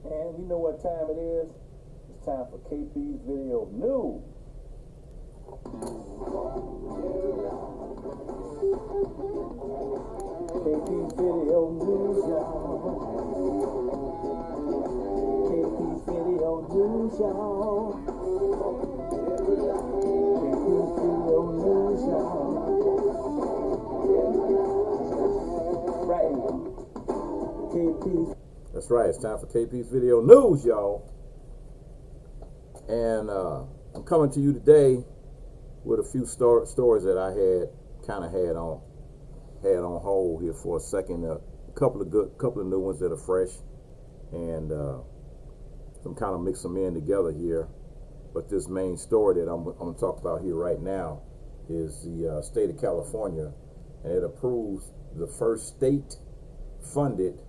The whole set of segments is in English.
And you know what time it is? It's time for KP's Video News. KP's Video News, y'all. KP's Video News, y'all. KP's Video News, y'all. Right here. KP's. That's right, it's time for KP's Video News, y'all. And I'm coming to you today with a few stories that I had on hold here for a second. A couple of new ones that are fresh, and I'm kind of mix them in together here. But this main story that I'm going to talk about here right now is the state of California, and it approves the first state-funded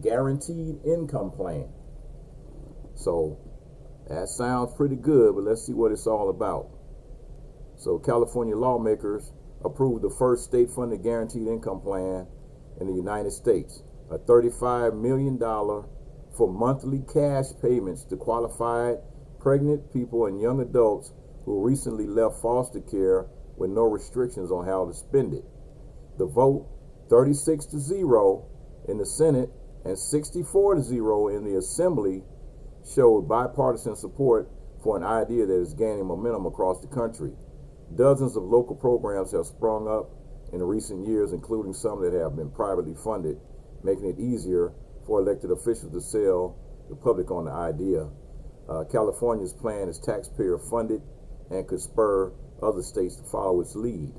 guaranteed income plan. So that sounds pretty good, but let's see what it's all about. So California lawmakers approved the first state-funded guaranteed income plan in the United States, a $35 million for monthly cash payments to qualified pregnant people and young adults who recently left foster care with no restrictions on how to spend it. The vote, 36-0 in the Senate and 64-0 in the Assembly, showed bipartisan support for an idea that is gaining momentum across the country. Dozens of local programs have sprung up in recent years, including some that have been privately funded, making it easier for elected officials to sell the public on the idea. California's plan is taxpayer funded and could spur other states to follow its lead.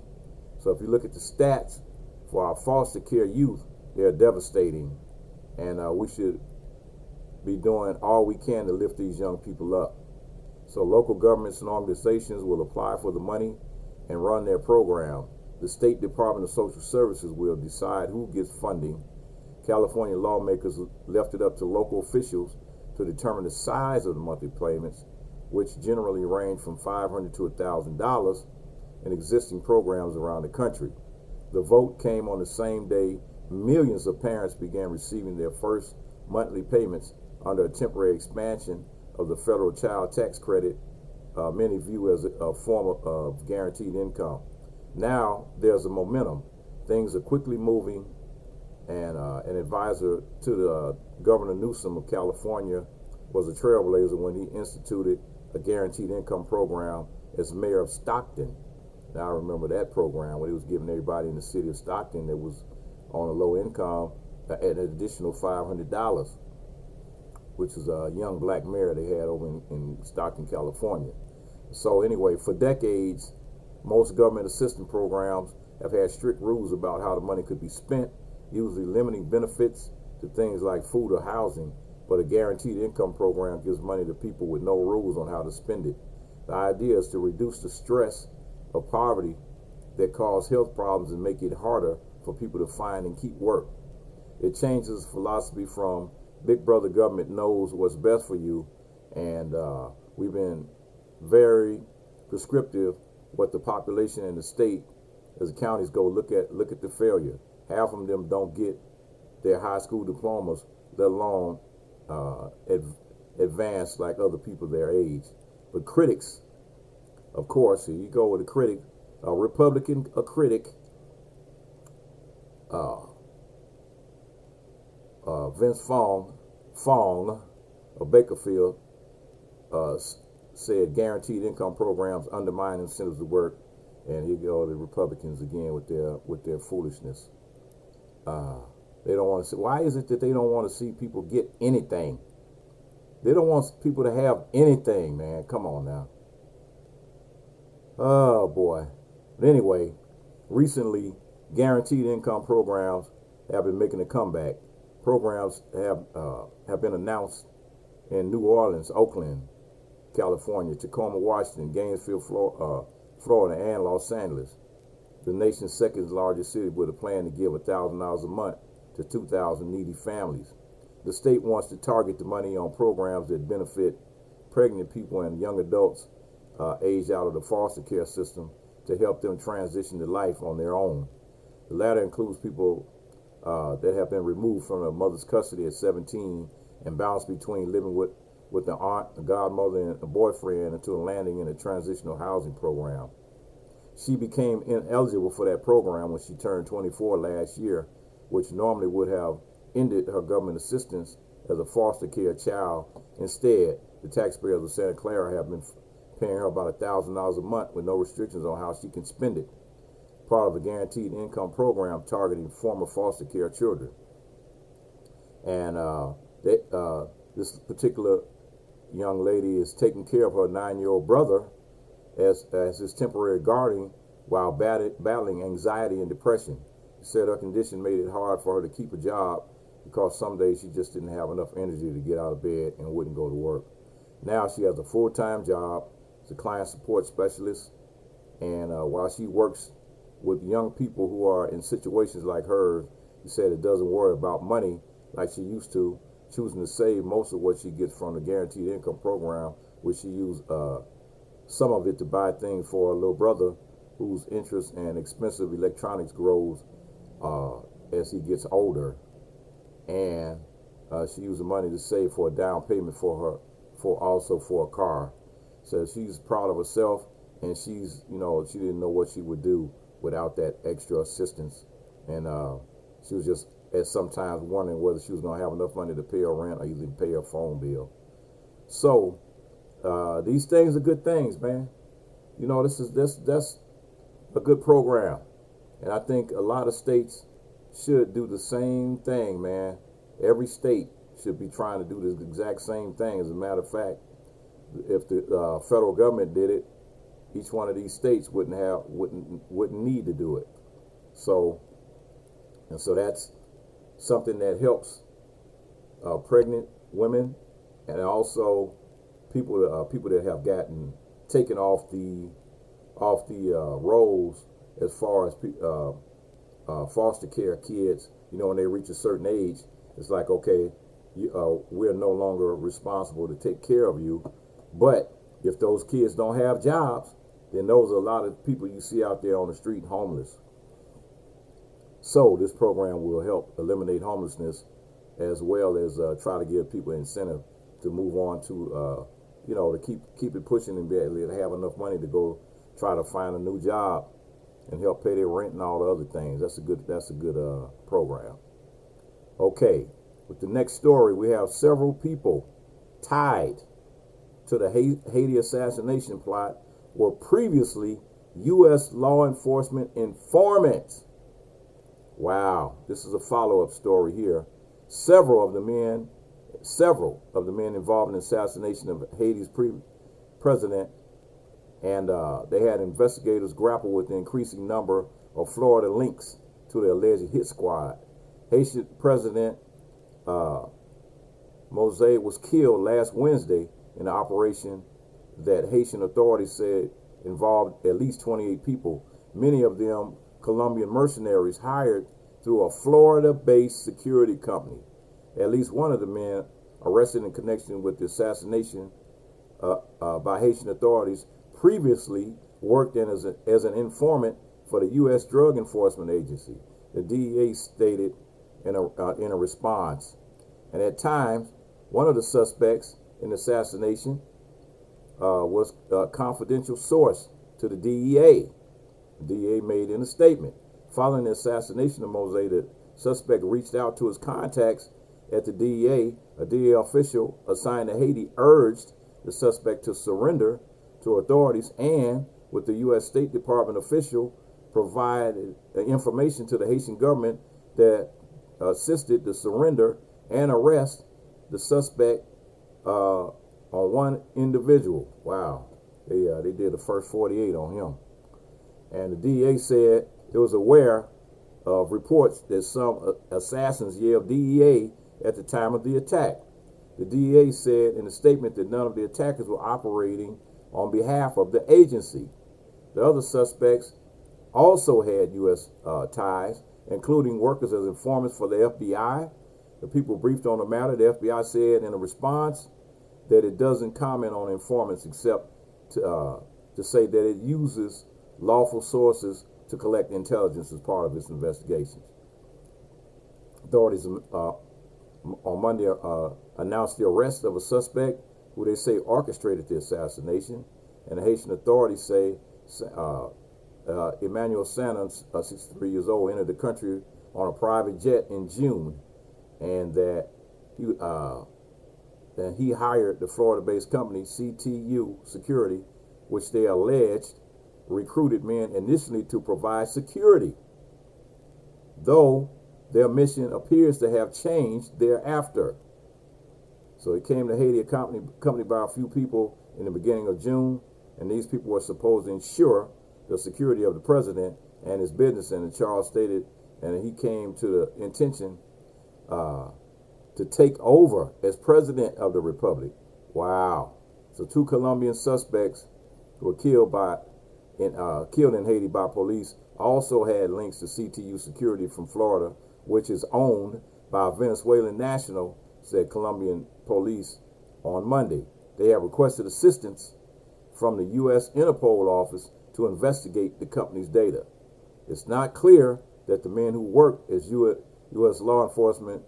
So if you look at the stats for our foster care youth, they're devastating, and we should be doing all we can to lift these young people up. So local governments and organizations will apply for the money and run their program. The State Department of Social Services will decide who gets funding. California lawmakers left it up to local officials to determine the size of the monthly payments, which generally range from $500 to $1,000 in existing programs around the country. The vote came on the same day millions of parents began receiving their first monthly payments under a temporary expansion of the federal child tax credit, many view as a form of guaranteed income. Now there's a momentum. Things are quickly moving, and an advisor to the Governor Newsom of California was a trailblazer when he instituted a guaranteed income program as mayor of Stockton. Now I remember that program when he was giving everybody in the city of Stockton that was on a low income an additional $500, which is a young black mayor they had over in Stockton, California. So anyway, for decades, most government assistance programs have had strict rules about how the money could be spent, usually limiting benefits to things like food or housing. But a guaranteed income program gives money to people with no rules on how to spend it. The idea is to reduce the stress of poverty that cause health problems and make it harder for people to find and keep work. It changes philosophy from big brother government knows what's best for you, and we've been very prescriptive what the population in the state, as the counties go, look at the failure. Half of them don't get their high school diplomas, let alone advanced like other people their age. But critics, of course, here you go with a critic, a Republican, Vince Fong of Bakerfield said guaranteed income programs undermine incentives to work, and here go the Republicans again with their foolishness. They don't want to see. Why is it that they don't want to see people get anything? They don't want people to have anything, man. Come on now. Oh boy. But anyway, recently, guaranteed income programs have been making a comeback. Programs have been announced in New Orleans, Oakland, California, Tacoma, Washington, Gainesville, Florida, and Los Angeles, the nation's second largest city, with a plan to give $1,000 a month to 2,000 needy families. The state wants to target the money on programs that benefit pregnant people and young adults aged out of the foster care system to help them transition to life on their own. The latter includes people that have been removed from a mother's custody at 17 and bounced between living with an aunt, a godmother, and a boyfriend until landing in a transitional housing program. She became ineligible for that program when she turned 24 last year, which normally would have ended her government assistance as a foster care child. Instead, the taxpayers of Santa Clara have been paying her about $1,000 a month with no restrictions on how she can spend it, part of a guaranteed income program targeting former foster care children. And this particular young lady is taking care of her 9-year-old brother as his temporary guardian while battling anxiety and depression. She said her condition made it hard for her to keep a job because some days she just didn't have enough energy to get out of bed and wouldn't go to work. Now she has a full-time job as a client support specialist, and while she works with young people who are in situations like hers, she said it doesn't worry about money like she used to, choosing to save most of what she gets from the guaranteed income program, which she used some of it to buy things for her little brother, whose interest in expensive electronics grows as he gets older. And she used the money to save for a down payment for a car. So she's proud of herself, and she didn't know what she would do without that extra assistance. And she was just at sometimes wondering whether she was going to have enough money to pay her rent or even pay her phone bill. So these things are good things, man. That's a good program, and I think a lot of states should do the same thing, man. Every state should be trying to do the exact same thing. As a matter of fact, if the federal government did it, each one of these states wouldn't need to do it. So that's something that helps pregnant women, and also people that have gotten taken off the rolls as far as foster care kids. When they reach a certain age, it's like, okay, we're no longer responsible to take care of you. But if those kids don't have jobs, then those are a lot of people you see out there on the street homeless. So this program will help eliminate homelessness, as well as try to give people incentive to move on to to keep it pushing and be able to have enough money to go try to find a new job and help pay their rent and all the other things. That's a good program. Okay, with the next story, we have several people tied to the Haiti assassination plot were previously U.S. law enforcement informants. Wow, this is a follow-up story here. Several of the men involved in the assassination of Haiti's president, and they had investigators grapple with the increasing number of Florida links to the alleged hit squad. Haitian President Mosé was killed last Wednesday in an operation that Haitian authorities said involved at least 28 people, many of them Colombian mercenaries hired through a Florida-based security company. At least one of the men arrested in connection with the assassination by Haitian authorities previously worked as an informant for the U.S. Drug Enforcement Agency, the DEA stated in a response. And at times, one of the suspects in the assassination was a confidential source to the DEA. The DEA made in a statement. Following the assassination of Mosé, the suspect reached out to his contacts at the DEA. A DEA official assigned to Haiti urged the suspect to surrender to authorities, and with the U.S. State Department official provided information to the Haitian government that assisted the surrender and arrest the suspect on one individual. Wow, they did the first 48 on him. And the DEA said it was aware of reports that some assassins yelled DEA at the time of the attack. The DEA said in a statement that none of the attackers were operating on behalf of the agency. The other suspects also had U.S. ties, including workers as informants for the FBI. The people briefed on the matter. The FBI said in a response that it doesn't comment on informants except to say that it uses lawful sources to collect intelligence as part of its investigations. Authorities on Monday announced the arrest of a suspect who they say orchestrated the assassination. And the Haitian authorities say Emmanuel Sanders, 63 years old, entered the country on a private jet in June, and that he hired the Florida-based company CTU Security, which they alleged recruited men initially to provide security, though their mission appears to have changed thereafter. So he came to Haiti accompanied by a few people in the beginning of June, and these people were supposed to ensure the security of the president and his business. And Charles stated, and he came to the intention to take over as president of the republic. Wow! So 2 Colombian suspects who were killed in Haiti by police also had links to CTU Security from Florida, which is owned by a Venezuelan national, said Colombian police on Monday. They have requested assistance from the U.S. Interpol office to investigate the company's data. It's not clear that the men who work as U.S. law enforcement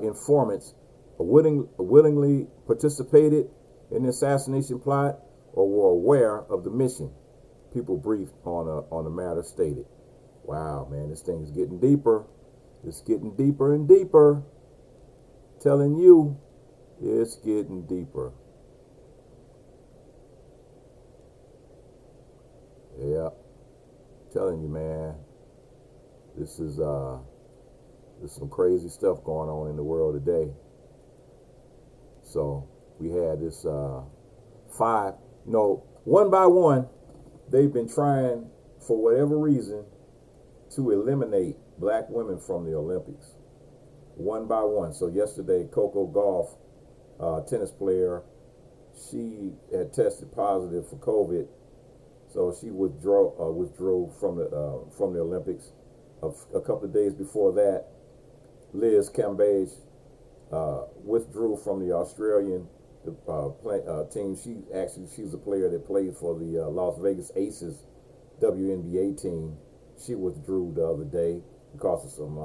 informants willingly participated in the assassination plot or were aware of the mission. People briefed on the matter stated. Wow, man, this thing is getting deeper. It's getting deeper and deeper. Telling you, it's getting deeper. Yeah, telling you, man, this is there's some crazy stuff going on in the world today. So we had this one by one, they've been trying for whatever reason to eliminate black women from the Olympics, one by one. So yesterday, Coco Gauff, tennis player, she had tested positive for COVID. So she withdrew from the Olympics. A couple of days before that, Liz Cambage withdrew from the Australian team. She's a player that played for the Las Vegas Aces WNBA team. She withdrew the other day because of some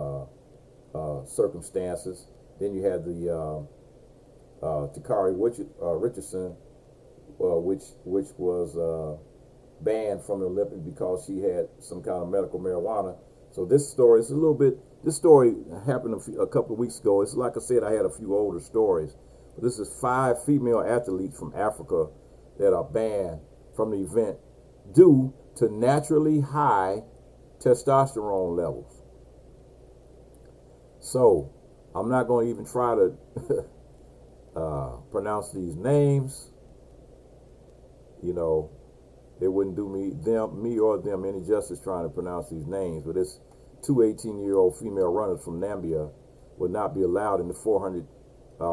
circumstances. Then you had the Takari Richardson, which was banned from the Olympics because she had some kind of medical marijuana. So this story is this story happened a couple of weeks ago. It's like I said, I had a few older stories. But this is 5 female athletes from Africa that are banned from the event due to naturally high testosterone levels. So I'm not going to even try to pronounce these names. You know, it wouldn't do me or them any justice trying to pronounce these names. But it's 2 18-year-old female runners from Namibia would not be allowed in the 400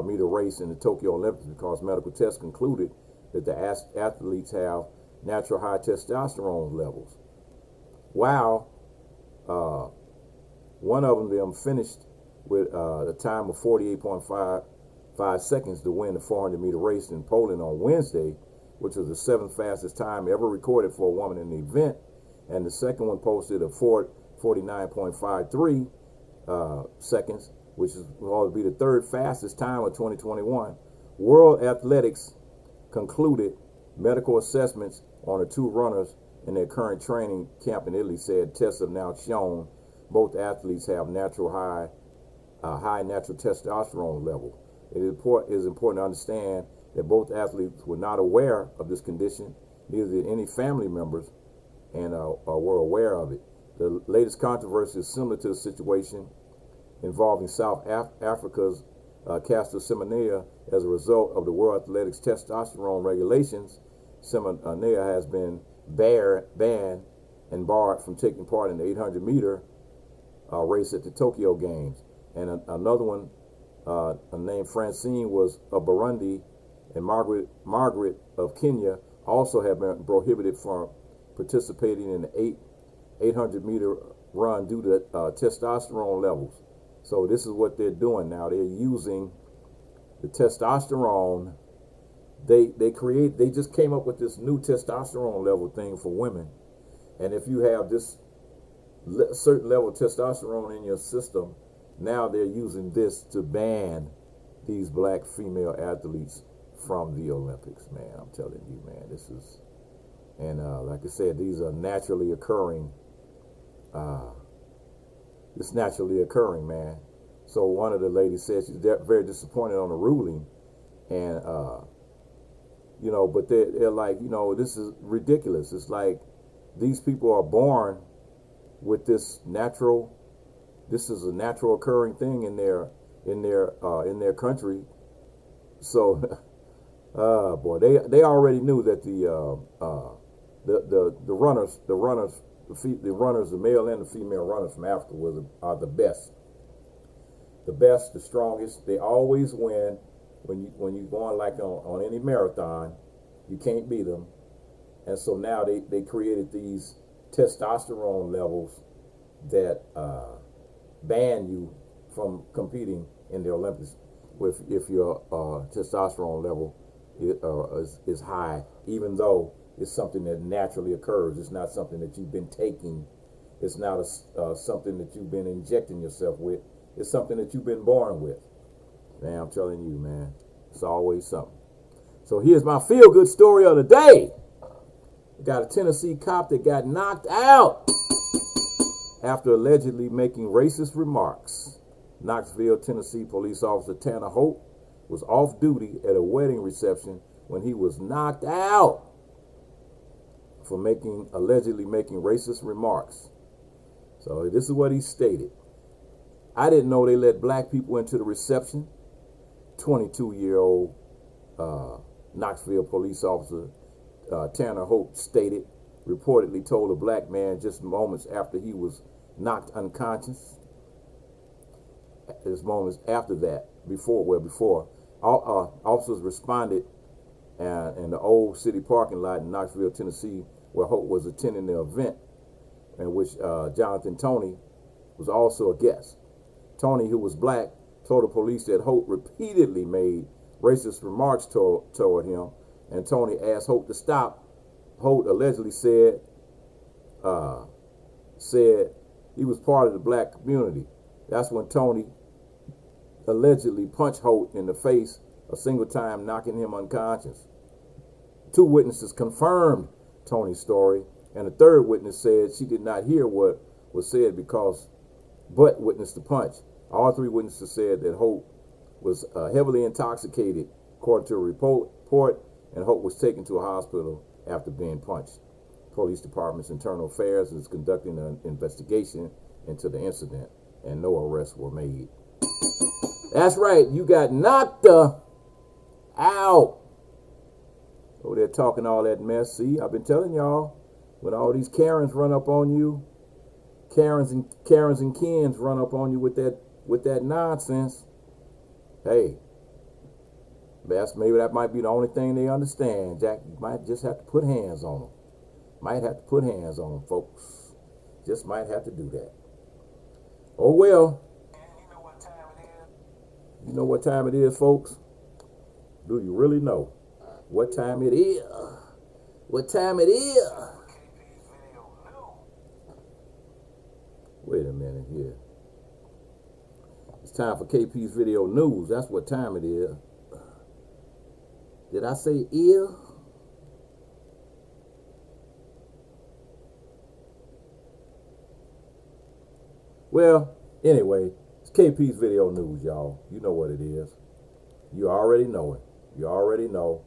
meter race in the Tokyo Olympics because medical tests concluded that the athletes have natural high testosterone levels. While one of them finished with a time of 48.5 seconds to win the 400 meter race in Poland on Wednesday, which was the 7th fastest time ever recorded for a woman in the event, and the second one posted a 49.53 seconds, which will be the 3rd fastest time of 2021. World Athletics concluded medical assessments on the 2 runners in their current training camp in Italy, said tests have now shown both athletes have high natural testosterone level. It is important to understand that both athletes were not aware of this condition, neither did any family members, and were aware of it. The latest controversy is similar to the situation involving South Africa's Caster Semenya. As a result of the World Athletics testosterone regulations, Semenya has been banned and barred from taking part in the 800 meter race at the Tokyo Games. And another one named Francine was of Burundi, and Margaret of Kenya also have been prohibited from participating in the 800 meter run due to testosterone levels. So this is what they're doing now. They're using the testosterone. They just came up with this new testosterone level thing for women. And if you have this certain level of testosterone in your system, Now they're using this to ban these black female athletes from the Olympics. Man, I'm telling you, man, this is, and like I said, these are naturally occurring. It's naturally occurring, man. So one of the ladies said she's very disappointed on the ruling, and you know, but they're like, you know, this is ridiculous. It's like these people are born with this natural. This is a natural occurring thing in their country. So, boy, they already knew that the runners, the male and the female runners from Africa are the best, the strongest. They always win. When you going like on any marathon, you can't beat them. And so now they created these testosterone levels that ban you from competing in the Olympics if your testosterone level is high, even though it's something that naturally occurs. It's not something that you've been taking. It's not something that you've been injecting yourself with. It's something that you've been born with. Man, I'm telling you, man, it's always something. So here's my feel-good story of the day. Got a Tennessee cop that got knocked out after allegedly making racist remarks. Knoxville, Tennessee police officer Tanner Hope was off duty at a wedding reception when he was knocked out for allegedly making racist remarks. So this is what he stated. I didn't know they let black people into the reception. 22-year-old Knoxville police officer Tanner Hope stated, reportedly told a black man just moments after he was knocked unconscious. Just moments after that, before officers responded in the old city parking lot in Knoxville, Tennessee, where Hope was attending the event, in which Jonathan Toney was also a guest. Toney, who was black, told the police that Hope repeatedly made racist remarks toward him, and Toney asked Hope to stop. Hope allegedly said he was part of the black community. That's when Toney allegedly punched Hope in the face a single time, knocking him unconscious. 2 witnesses confirmed Toney's story, and a third witness said she did not hear what was said but witnessed the punch. All 3 witnesses said that Hope was heavily intoxicated, according to a report, and Hope was taken to a hospital after being punched. Police Department's Internal Affairs is conducting an investigation into the incident, and no arrests were made. That's right, you got knocked out. Oh, they're talking all that mess. See, I've been telling y'all, when all these Karens run up on you, Karens and Kens run up on you with that nonsense. Hey, maybe that might be the only thing they understand, Jack. You might just have to put hands on them. Might have to put hands on them, folks. Just might have to do that. Oh, well. And you know what time it is? You know what time it is, folks? Do you really know what time it is? What time it is? Wait a minute here. It's time for KP's Video News. That's what time it is. Did I say ear? Well, anyway, it's KP's Video News, y'all. You know what it is. You already know it. You already know.